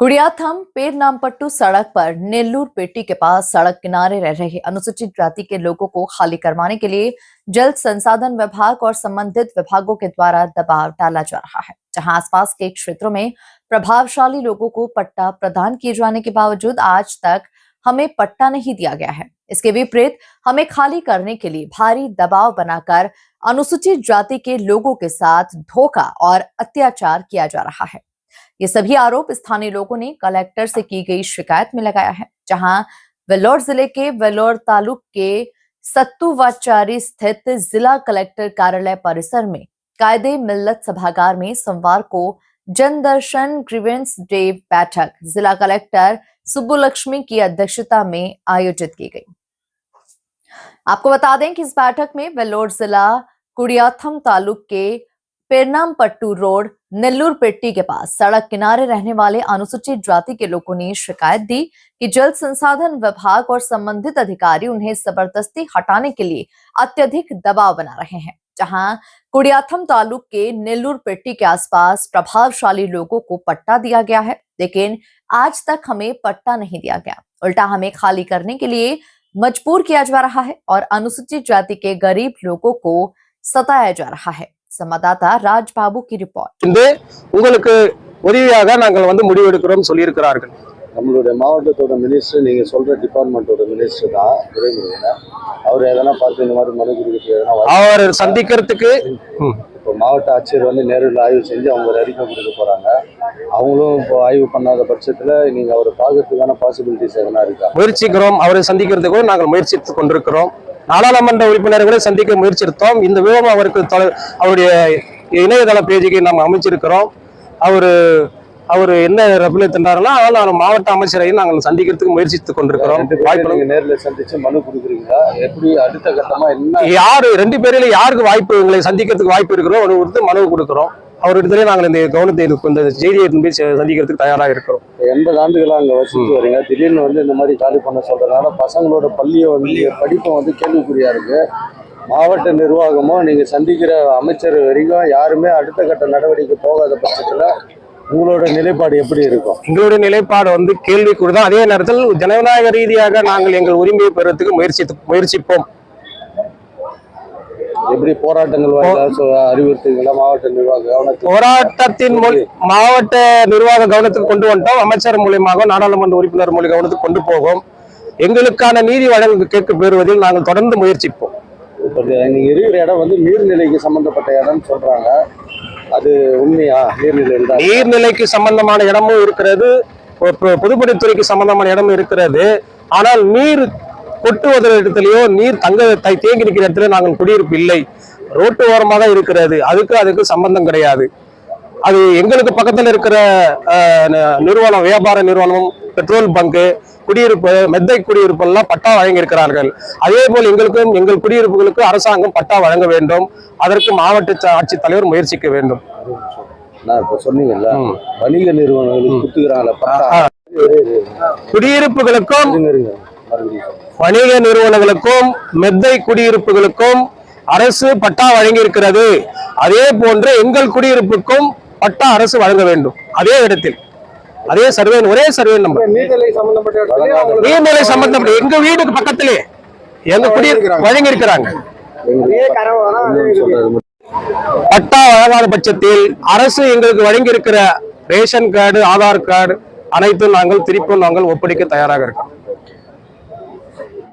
कुड़ियाथम पेरनामपट्टू सड़क पर नेल्लूर पेटी के पास सड़क किनारे रह रहे अनुसूचित जाति के लोगों को खाली करवाने के लिए जल संसाधन विभाग और संबंधित विभागों के द्वारा दबाव डाला जा रहा है, जहां आसपास के क्षेत्रों में प्रभावशाली लोगों को पट्टा प्रदान किए जाने के बावजूद आज तक हमें पट्टा नहीं दिया गया है। इसके विपरीत हमें खाली करने के लिए भारी दबाव बनाकर अनुसूचित जाति के लोगों के साथ धोखा और अत्याचार किया जा रहा है। ये सभी आरोप स्थानीय लोगों ने कलेक्टर से की गई शिकायत में लगाया है, जहां वेल्लोर जिले के वेल्लोर तालुक के सत्तुवाचारी स्थित जिला कलेक्टर कार्यालय परिसर में कायदे मिल्लत सभागार में सोमवार को जनदर्शन ग्रीवेंस डे बैठक जिला कलेक्टर सुब्बुलक्ष्मी की अध्यक्षता में आयोजित की गई। आपको बता दें कि इस बैठक में वेल्लोर जिला कुड़ियाथम तालुक के पेरनामपट्टू रोड नेल्लूर पेट्टी के पास सड़क किनारे रहने वाले अनुसूचित जाति के लोगों ने शिकायत दी कि जल संसाधन विभाग और संबंधित अधिकारी उन्हें जबरदस्ती हटाने के लिए अत्यधिक दबाव बना रहे हैं, जहां कुड़ियाथम तालुक के नेल्लूर पेट्टी के आसपास प्रभावशाली लोगों को पट्टा दिया गया है, लेकिन आज तक हमें पट्टा नहीं दिया गया। उल्टा हमें खाली करने के लिए मजबूर किया जा रहा है और अनुसूचित जाति के गरीब लोगों को सताया जा रहा है। संवाददाता राज बाबू की रिपोर्ट। உங்களுக்கு உதவியாக நாங்கள் வந்து முடிவெடுக்கிறோம் சொல்லி இருக்கிறார்கள். நம்மளுடைய மாவட்டத்தோட மினிஸ்டர் நீங்க சொல்ற டிபார்ட்மெண்டோட மினிஸ்டர் தான் துரைமுருகன். அவர் எதனா பார்த்து இந்த மாதிரி மனு கொடுத்து அவர் சந்திக்கிறதுக்கு இப்போ மாவட்ட ஆட்சியர் வந்து நேரில் ஆய்வு செஞ்சு அவங்க ஒரு அறிக்கை கொடுக்க போறாங்க. அவங்களும் இப்போ ஆய்வு பண்ணாத பட்சத்துல நீங்க அவரை பார்க்கறதுக்கான பாசிபிலிட்டிஸ் எதனா இருக்கா? முயற்சிக்கிறோம். அவரை சந்திக்கிறதுக்கு நாங்கள் முயற்சித்துக் கொண்டிருக்கிறோம். நாடாளுமன்ற உறுப்பினர்களை சந்திக்க முயற்சித்தோம். இந்த விவரம் அவருக்கு அவருடைய இணையதள பேஜுக்கு நாம் அமைச்சிருக்கிறோம். அவரு என்ன ரபிலை தந்தாருன்னா நான் மாவட்ட அமைச்சரையும் நாங்கள் சந்திக்கிறதுக்கு முயற்சித்துக் கொண்டிருக்கிறோம். வாய்ப்பு நேரில் சந்திச்சு மனு கொடுக்குறீங்களா? எப்படி அடுத்த கட்டமா என்ன யாரு 2 பேரில யாருக்கு வாய்ப்பு எங்களை சந்திக்கிறதுக்கு வாய்ப்பு இருக்கிறோம் ஒரு மனு கொடுக்கிறோம். அவரிடத்துல நாங்கள் இந்த கவனத்தை இந்த செய்தியை சந்திக்கிறதுக்கு தயாராக இருக்கிறோம். 80 ஆண்டுகளா அங்க வசிச்சு வரீங்க, திடீர்னு வந்து இந்த மாதிரி காலி பண்ண சொல்றதுனால பசங்களோட பள்ளியை வந்து படிப்பை வந்து கேள்விக்குறியா இருக்கு. மாவட்ட நிர்வாகமும் நீங்க சந்திக்கிற அமைச்சர் வரைக்கும் யாருமே அடுத்த கட்ட நடவடிக்கை போகாத பட்சத்துல உங்களோட நிலைப்பாடு எப்படி இருக்கும்? எங்களுடைய நிலைப்பாடு வந்து கேள்விக்குறிதான். அதே நேரத்தில் ஜனநாயக ரீதியாக நாங்கள் எங்கள் உரிமையை பெறத்துக்கு முயற்சிப்போம். எப்படி போராட்டங்கள் அறிவுறுத்தீங்களா? மாவட்ட நிர்வாக போராட்டத்தின் மாவட்ட நிர்வாக கவனத்துக்கு கொண்டு வந்துட்டோம். அமைச்சர் மூலியமாக நாடாளுமன்ற உறுப்பினர் மூலியம் கவனத்துக்கு கொண்டு போகும். எங்களுக்கான நீதி வழங்க கேட்க பெறுவதில் நாங்கள் தொடர்ந்து முயற்சிப்போம். இப்போ நீங்க இருக்கிற இடம் வந்து நீர்நிலைக்கு சம்பந்தப்பட்ட இடம்னு சொல்றாங்க, அது உண்மையா? நீர்நிலைக்கு சம்பந்தமான இடமும் இருக்கிறது, பொதுப்பணித்துறைக்கு சம்பந்தமான இடமும் இருக்கிறது. ஆனால் நீர் கொட்டுவத இடத்துலயோ நீர் தேங்கி நிற்கிற இடத்துல நாங்கள் குடியிருப்பு இல்லை, ரோட்டு ஓரமாக இருக்கிறது. அதுக்கு சம்பந்தம் கிடையாது. அது எங்களுக்கு பக்கத்தில் இருக்கிற நிறுவனம், வியாபார நிறுவனம், பெட்ரோல் பங்கு, குடியிருப்பு, மெத்தை குடியிருப்பு எல்லாம் பட்டா வழங்கி இருக்கிறார்கள். அதே போல் எங்களுக்கும் எங்கள் குடியிருப்புகளுக்கு அரசாங்கம் பட்டா வழங்க வேண்டும். அதற்கு மாவட்ட ஆட்சித்தலைவர் முயற்சிக்க வேண்டும். நான் இப்ப சொன்னீங்கல்ல, வணிக நிறுவனங்களுக்கு குத்துக்கிறாங்களா குடியிருப்புகளுக்கும் வணிக நிறுவனங்களுக்கும் மெத்தை குடியிருப்புகளுக்கும் அரசு பட்டா வழங்கி இருக்கிறது. அதே போன்று எங்கள் குடியிருப்புக்கும் பட்டா அரசு வழங்க வேண்டும். அதே இடத்தில் அதே சர்வே, ஒரே சர்வே நம்பர். நீர்நிலை சம்பந்தப்பட்ட எங்க வீடுக்கு பக்கத்திலே எங்க குடியிருப்பு வழங்கி இருக்கிறாங்க. பட்டா வழங்காத பட்சத்தில் அரசு எங்களுக்கு வழங்கி இருக்கிற ரேஷன் கார்டு, ஆதார் கார்டு அனைத்தும் நாங்கள் திருப்பி ஒப்படைக்க தயாராக இருக்கோம்.